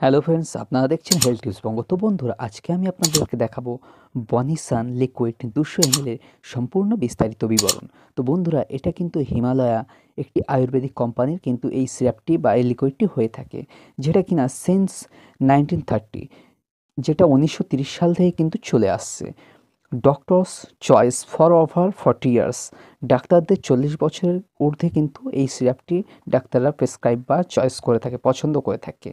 Hello friends, আপনারা দেখছেন health tips বঙ্গ। তো বন্ধুরা, আজকে আমি আপনাদেরকে দেখাবো বনিসান লিকুইড 200 ml এর সম্পূর্ণ বিস্তারিত বিবরণ। তো বন্ধুরা, এটা কিন্তু হিমালয়া একটি আয়ুর্বেদিক কোম্পানির কিন্তু এই সিরাপটি বা এই লিকুইডটি হয়ে থাকে, যেটা কিনা সিন্স 1930, যেটা 1930 সাল থেকে কিন্তু চলে আসছে। Doctors choice for over 40 years, ডাক্তারদের 40 বছরের ঊর্ধ্বে কিন্তু এই সিরাপটি ডাক্তাররা প্রেসক্রাইব বা চয়েস করে থাকে, পছন্দ করে থাকে।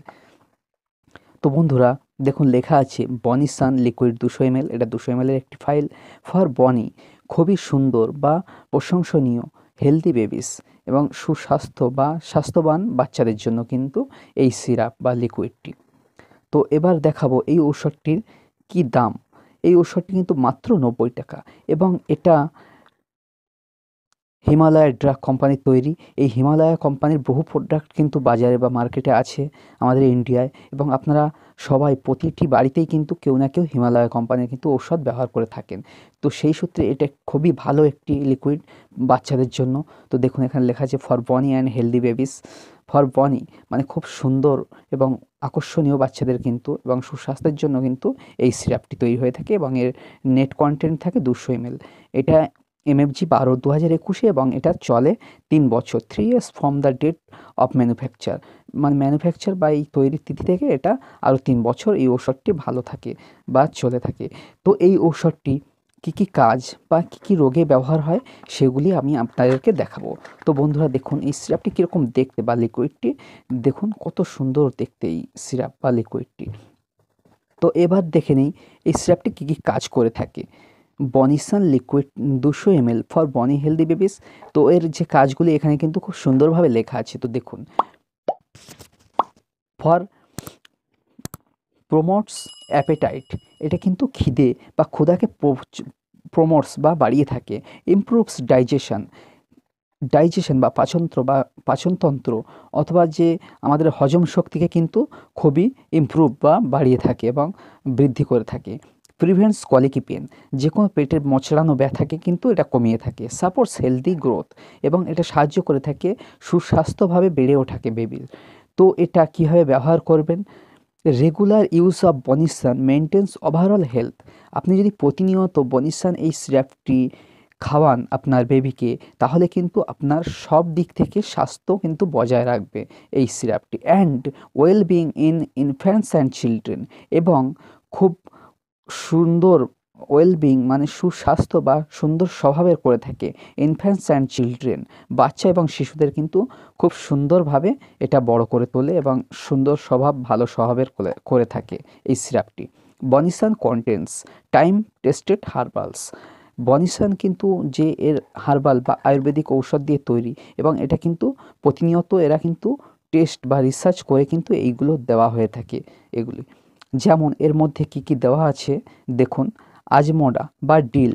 তো বন্ধুরা দেখুন, লেখা আছে বনিসান লিকুইড 200 ml। এটা 200 ml এর একটি ফাইল ফর বনি, খুবই সুন্দর বা প্রশংসনীয় হেলদি বেবিস এবং সুস্বাস্থ্য বা স্বাস্থ্যবান বাচ্চাদের জন্য কিন্তু এই সিরাপ বা লিকুইডটি। তো এবার দেখাবো এই ঔষধটির কি দাম। এই ঔষধটি কিন্তু মাত্র 90 টাকা এবং এটা হিমালয়া ড্রাগ কোম্পানির তৈরি। এই হিমালয়া কোম্পানির বহু প্রোডাক্ট কিন্তু বাজারে বা মার্কেটে আছে আমাদের ইন্ডিয়ায়, এবং আপনারা সবাই প্রতিটি বাড়িতেই কিন্তু কেউ না কেউ হিমালয়া কোম্পানির কিন্তু ঔষধ ব্যবহার করে থাকেন। তো সেই সূত্রে এটা খুবই ভালো একটি লিকুইড বাচ্চাদের জন্য। তো দেখুন, এখানে লেখা আছে ফর বনি অ্যান্ড হেলদি বেবিস। ফর বনি মানে খুব সুন্দর এবং আকর্ষণীয় বাচ্চাদের কিন্তু এবং সুস্বাস্থ্যের জন্য কিন্তু এই সিরাপটি তৈরি হয়ে থাকে, এবং এর নেট কন্টেন্ট থাকে 200 ml। এটা MFG 12/2021 এবং এটা চলে 3 বছর, 3 years from the date of manufacture. মানে ম্যানুফ্যাকচার বা এই তৈরির তিথি থেকে এটা আরও 3 বছর এই ঔষধটি ভালো থাকে বা চলে থাকে। তো এই ঔষধটি কী কী কাজ বা কী কী রোগে ব্যবহার হয় সেগুলি আমি আপনাদেরকে দেখাবো। তো বন্ধুরা দেখুন, এই সিরাপটি কীরকম দেখতে বা লিকুইডটি দেখুন, কত সুন্দর দেখতে এই সিরাপ বা লিকুইডটি। তো এবার দেখে নিই এই সিরাপটি কী কী কাজ করে থাকে। বনিসান লিকুইড 200 ml ফর বনি হেলদি বেবিস। তো এর যে কাজগুলি এখানে কিন্তু খুব সুন্দরভাবে লেখা আছে। তো দেখুন, ফর প্রমোটস অ্যাপেটাইট, এটা কিন্তু খিদে বা ক্ষুধাকে প্রমোটস বা বাড়িয়ে থাকে। ইমপ্রুভস ডাইজেশন বা পাচনতন্ত্র অথবা যে আমাদের হজম শক্তিকে কিন্তু খুবই ইমপ্রুভ বা বাড়িয়ে থাকে এবং বৃদ্ধি করে থাকে। প্রিভেন্টস কলিকি পেন, যে কোনো পেটের মোচড়ানো ব্যথাকে কিন্তু এটা কমিয়ে থাকে। সাপোর্টস হেলদি গ্রোথ, এবং এটা সাহায্য করে থাকে সুস্বাস্থ্যভাবে বেড়ে ওঠাকে বেবির। তো এটা কীভাবে ব্যবহার করবেন? Regular use of Bonnisan maintains overall health. আপনি যদি প্রতিনিয়ত বনিসান এই সিরাপটি খাওয়ান আপনার বেবিকে, তাহলে কিন্তু আপনার সব দিক থেকে স্বাস্থ্য কিন্তু বজায় রাখবে এই সিরাপটি। And wellbeing in infants and children, এবং খুব সুন্দর ওয়েলবিং মানে সুস্বাস্থ্য বা সুন্দর স্বভাবের করে থাকে ইনফ্যান্টস অ্যান্ড চিলড্রেন, বাচ্চা এবং শিশুদের কিন্তু খুব সুন্দরভাবে এটা বড় করে তোলে এবং সুন্দর স্বভাব ভালো স্বভাবের করে থাকে এই সিরাপটি। বনিসান কন্টেন্টস টাইম টেস্টেড হার্বালস। বনিসান কিন্তু যে এর হার্বাল বা আয়ুর্বেদিক ঔষধ দিয়ে তৈরি, এবং এটা কিন্তু প্রতিনিয়ত এরা কিন্তু টেস্ট বা রিসার্চ করে কিন্তু এইগুলো দেওয়া হয়ে থাকে। এগুলি যেমন এর মধ্যে কি কি দেওয়া আছে দেখুন। আজমোডা বা ডিল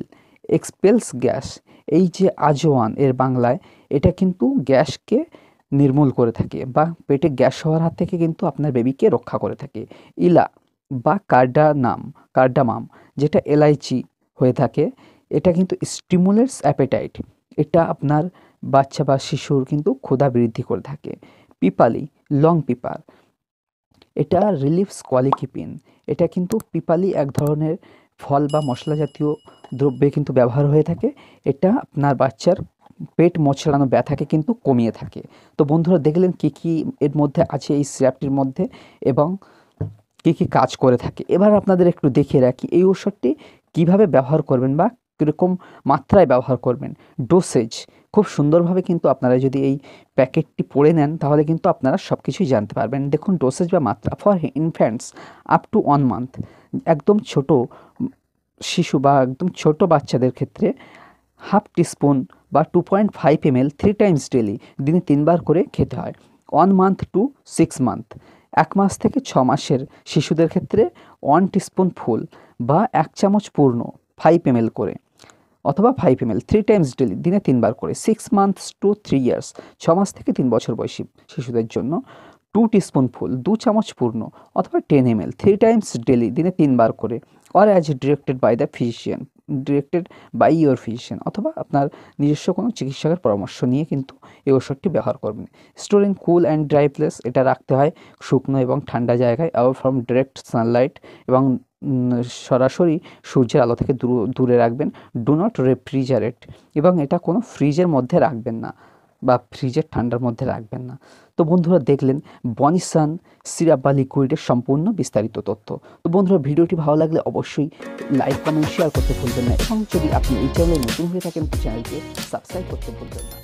এক্সপেলস গ্যাস, এই যে আজওয়ান এর বাংলায়, এটা কিন্তু গ্যাসকে নির্মূল করে থাকে বা পেটে গ্যাস হওয়ার হাত থেকে কিন্তু আপনার বেবিকে রক্ষা করে থাকে। ইলা বা কার্ডামাম, যেটা এলাইচি হয়ে থাকে, এটা কিন্তু স্টিমুলেটস অ্যাপেটাইট, এটা আপনার বাচ্চা বা শিশুর কিন্তু ক্ষুধা বৃদ্ধি করে থাকে। পিপালি লং পিপার, এটা রিলিফস কলিকি পেন, এটা কিন্তু পিপালি এক ধরনের ফল বা মশলা জাতীয় দ্রব্যে কিন্তু ব্যবহার হয়ে থাকে। এটা আপনার বাচ্চার পেট মোচড়ানো ব্যথাকে কিন্তু কমিয়ে থাকে। তো বন্ধুরা দেখলেন কী কী এর মধ্যে আছে এই সিরাপটির মধ্যে এবং কী কী কাজ করে থাকে। এবার আপনাদের একটু দেখিয়ে রাখি এই ঔষধটি কীভাবে ব্যবহার করবেন বা কীরকম মাত্রায় ব্যবহার করবেন। ডোসেজ খুব সুন্দরভাবে কিন্তু আপনারা যদি এই প্যাকেটটি পড়ে নেন, তাহলে কিন্তু আপনারা সব কিছুই জানতে পারবেন। দেখুন, ডোসেজ বা মাত্রা for infants up to 1 month, একদম ছোট শিশু বা একদম ছোট বাচ্চাদের ক্ষেত্রে হাফ টিস্পুন বা 2.5 ml 3 times ডেলি, দিনে 3 বার করে খেতে হয়। 1 মান্থ টু 6 মান্থ, 1 মাস থেকে 6 মাসের শিশুদের ক্ষেত্রে 1 টিস্পুন ফুল বা 1 চামচ পূর্ণ 5 ml করে, অথবা 5 ml 3 times ডেলি, দিনে 3 বার করে। 6 মান্থস টু 3 ইয়ার্স, 6 মাস থেকে 3 বছর বয়সী শিশুদের জন্য 2 টিস্পুন ফুল 2 চামচ পূর্ণ, অথবা 10 ml 3 times ডেলি, দিনে 3 বার করে। Or as directed by the physician, directed by your physician, অথবা আপনার নিজস্ব কোনো চিকিৎসকের পরামর্শ নিয়ে কিন্তু এই ওষুধটি ব্যবহার করবেন। Store in cool and dry place, এটা রাখতে হয় শুকনো এবং ঠান্ডা জায়গায়। অ্যাওয়ে ফ্রম ডিরেক্ট সানলাইট, এবং সরাসরি সূর্যের আলো থেকে দূরে রাখবেন। ডু নট রেফ্রিজারেট, এবং এটা কোনো ফ্রিজের মধ্যে রাখবেন না বা ফ্রিজের ঠান্ডার মধ্যে রাখবেন না। তো বন্ধুরা দেখলেন বনিসান সিরাপ বা লিকুইডের সম্পূর্ণ বিস্তারিত তথ্য। তো বন্ধুরা ভিডিওটি ভালো লাগলে অবশ্যই লাইক, কমেন্ট, শেয়ার করতে ভুলবেন না, এবং যদি আপনি এই চ্যানেলে নতুন হয়ে থাকেন তো চ্যানেলকে সাবস্ক্রাইব করতে ভুলবেন না।